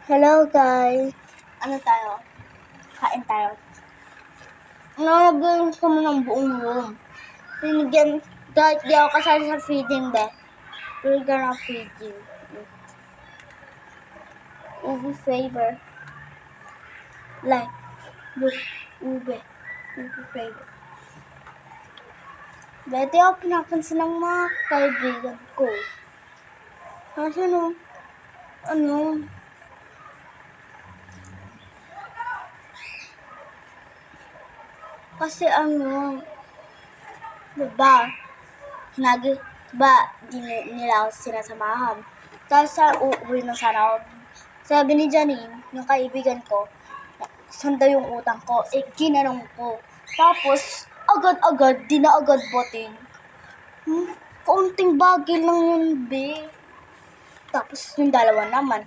Hello guys! Ano tayo? Kain tayo. Nalagyan ko mo ng buong room. Binigyan, kahit di ako kasali sa feeding be. Binigyan ng feeding. Ubi flavor. Like, look, ube. Ubi flavor. Dati ako pinapansin ng mga kaibigan ko. Kasi kasi diba, di nila ako sinasamahan. Tapos uuwi na sana ako. Sabi ni Janine, yung kaibigan ko, saan daw yung utang ko? Ginanong ko. Tapos, agad-agad, di na agad boting. Kaunting bagay lang yun, be. Tapos, yung dalawa naman,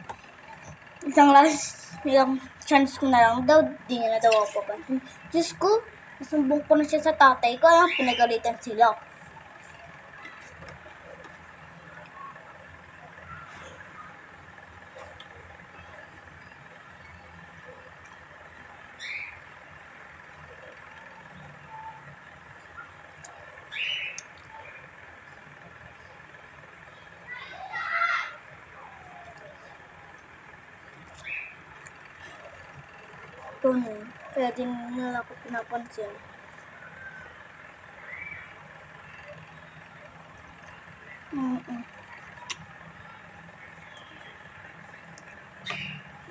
ilang chance ko na lang daw, di na daw ako papansin. Diyos ko, nasumbong ko na siya sa tatay ko, kaya pinagalitan sila. Kaya din nila ako pinapansin. Mm-mm.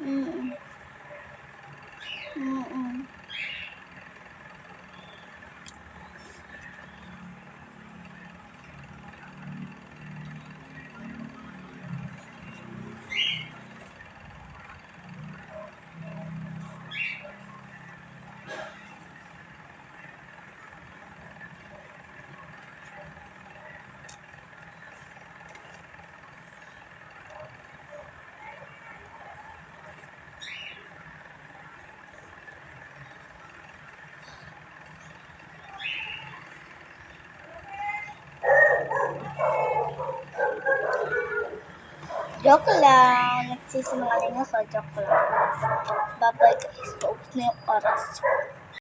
Mm-mm. Mm-mm. Joke lang. Nagsisinungaling ako. Joke lang. Bye-bye guys. Paubos na yung oras.